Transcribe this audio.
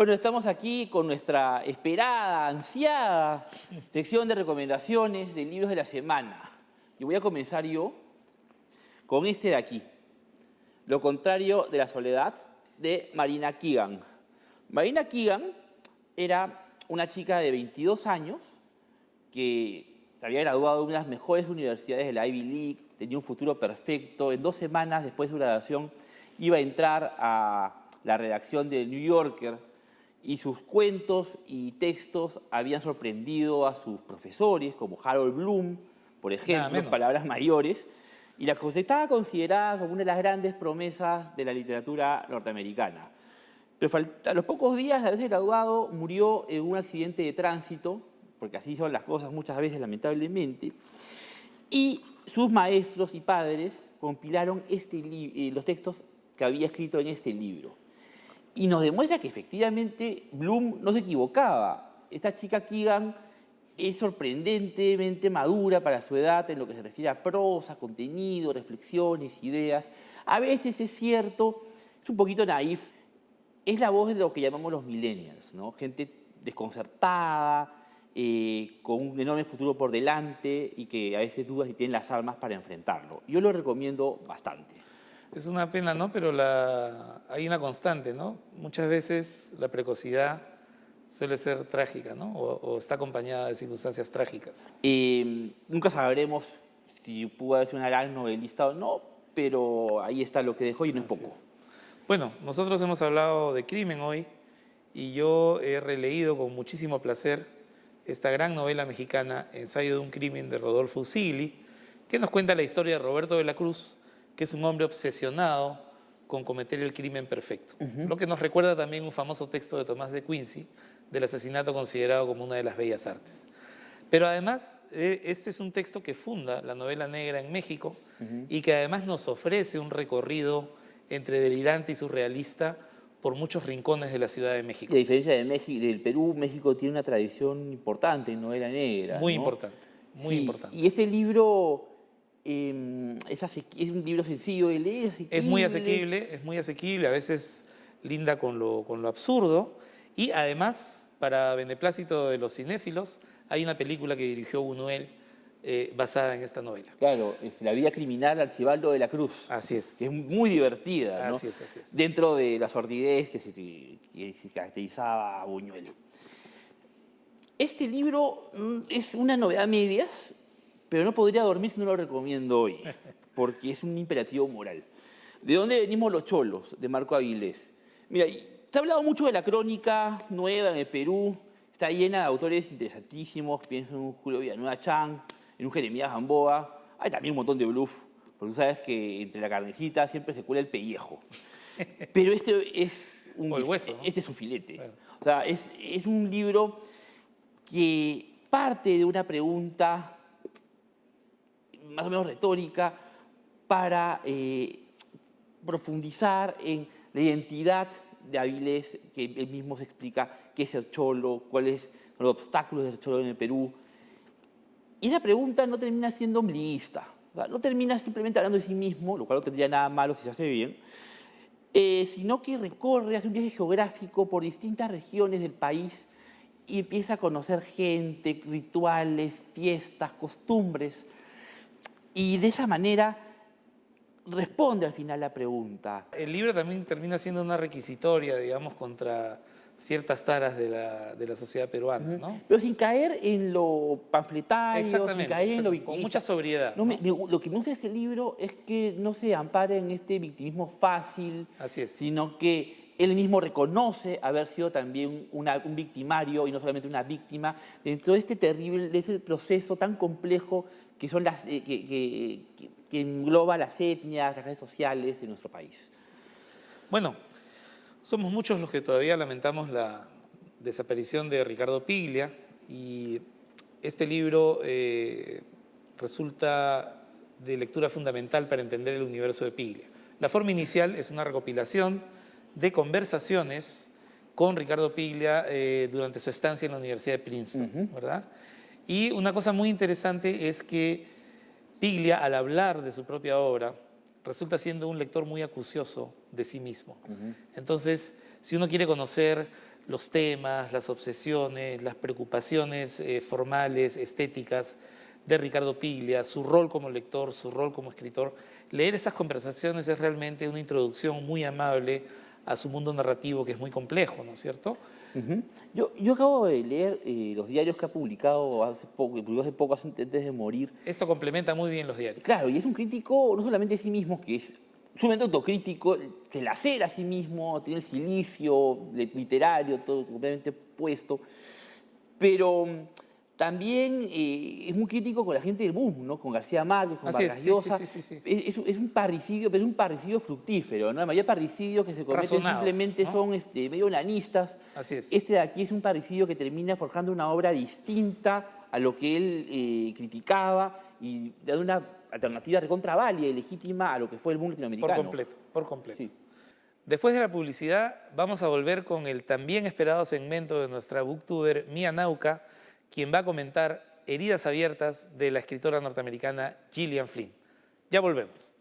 Bueno, estamos aquí con nuestra esperada, ansiada sección de recomendaciones de libros de la semana. Y voy a comenzar yo con este de aquí, Lo contrario de la soledad, de Marina Keegan. Marina Keegan era una chica de 22 años que se había graduado de una de las mejores universidades de la Ivy League, tenía un futuro perfecto. En 2 semanas después de su graduación iba a entrar a la redacción del New Yorker y sus cuentos y textos habían sorprendido a sus profesores, como Harold Bloom, por Nada ejemplo, menos. palabras mayores, y la estaba considerada como una de las grandes promesas de la literatura norteamericana. Pero a los pocos días de haberse graduado murió en un accidente de tránsito, porque así son las cosas muchas veces, lamentablemente, y sus maestros y padres compilaron los textos que había escrito en este libro. Y nos demuestra que efectivamente Bloom no se equivocaba. Esta chica Keegan es sorprendentemente madura para su edad en lo que se refiere a prosa, contenido, reflexiones, ideas. A veces es cierto, es un poquito naif, es la voz de lo que llamamos los millennials, ¿no? Gente desconcertada, con un enorme futuro por delante y que a veces duda si tienen las armas para enfrentarlo. Yo lo recomiendo bastante. Es una pena, ¿no? Pero hay una constante, ¿no? Muchas veces la precocidad suele ser trágica, ¿no? O está acompañada de circunstancias trágicas. Nunca sabremos si pudo haber sido una gran novelista o no, pero ahí está lo que dejó y no es Así poco. es. Bueno, nosotros hemos hablado de crimen hoy y yo he releído con muchísimo placer esta gran novela mexicana, Ensayo de un crimen, de Rodolfo Usigli, que nos cuenta la historia de Roberto de la Cruz, que es un hombre obsesionado con cometer el crimen perfecto. Lo que nos recuerda también un famoso texto de Tomás de Quincy, del asesinato considerado como una de las bellas artes. Pero además, este es un texto que funda la novela negra en México y que además nos ofrece un recorrido entre delirante y surrealista por muchos rincones de la Ciudad de Y México. a diferencia de México, del Perú, México tiene una tradición importante en novela negra, Muy ¿no? importante, muy Sí, importante. y este libro es un libro sencillo de leer, Es muy asequible, a veces linda con lo absurdo. Y además, para beneplácito de los cinéfilos, hay una película que dirigió Buñuel basada en esta novela. Claro, es La vida criminal de Archibaldo de la Cruz, Así que es es, muy divertida, ¿no? así es, así es. Dentro de la sordidez que se caracterizaba a Buñuel. Este libro es una novedad a medias, pero no podría dormir si no lo recomiendo hoy, porque es un imperativo moral. ¿De dónde venimos los cholos? De Marco Avilés. Mira, se ha hablado mucho de la crónica nueva en el Perú, está llena de autores interesantísimos, pienso en un Julio Villanueva Chan, en un Jeremías Gamboa, hay también un montón de bluff, porque tú sabes que entre la carnecita siempre se cuela el pellejo. Pero este es O el hueso, ¿no? este es un filete. Bueno. O sea, es un libro que parte de una pregunta más o menos retórica para profundizar en la identidad de Avilés, que él mismo se explica qué es el cholo, cuáles son los obstáculos del cholo en el Perú. Y esa pregunta no termina siendo ombliguista, o sea, no termina simplemente hablando de sí mismo, lo cual no tendría nada malo si se hace bien, sino que hace un viaje geográfico por distintas regiones del país y empieza a conocer gente, rituales, fiestas, costumbres. Y de esa manera responde al final la pregunta. El libro también termina siendo una requisitoria, digamos, contra ciertas taras de la sociedad peruana, ¿no? Pero sin caer en lo panfletario, sin caer en lo Con victimista. mucha sobriedad, No, ¿no? lo que me gusta de este libro es que no se ampara en este victimismo fácil, Así es. sino que él mismo reconoce haber sido también un victimario y no solamente una víctima dentro de de ese proceso tan complejo que son que engloba las etnias, las redes sociales en nuestro país. Bueno, somos muchos los que todavía lamentamos la desaparición de Ricardo Piglia y este libro resulta de lectura fundamental para entender el universo de Piglia. La forma inicial es una recopilación de conversaciones con Ricardo Piglia durante su estancia en la Universidad de Princeton, ¿verdad? Y una cosa muy interesante es que Piglia, al hablar de su propia obra, resulta siendo un lector muy acucioso de sí mismo. Entonces, si uno quiere conocer los temas, las obsesiones, las preocupaciones formales, estéticas de Ricardo Piglia, su rol como lector, su rol como escritor. Leer estas conversaciones es realmente una introducción muy amable a su mundo narrativo, que es muy complejo, ¿no es cierto? Ujú. Yo acabo de leer los diarios que ha publicado publicó hace poco, antes de morir. Esto complementa muy bien los diarios. Claro, y es un crítico no solamente de sí mismo, que es sumamente autocrítico, se lacera a sí mismo, tiene el silicio literario, todo completamente puesto, pero también es muy crítico con la gente del boom, ¿no? Con García Márquez, con Así es, Vargas sí, sí, Llosa. sí, sí, sí. Es un parricidio, pero es un parricidio fructífero, ¿no? La mayoría de parricidios que se cometen Razonado, simplemente ¿no? son medio lanistas. Así es. Este de aquí es un parricidio que termina forjando una obra distinta a lo que él criticaba y da una alternativa recontra válida y legítima a lo que fue el boom Por latinoamericano. completo, por completo. Sí. Después de la publicidad, vamos a volver con el también esperado segmento de nuestra booktuber Mia Nauka, quien va a comentar Heridas Abiertas de la escritora norteamericana Gillian Flynn. Ya volvemos.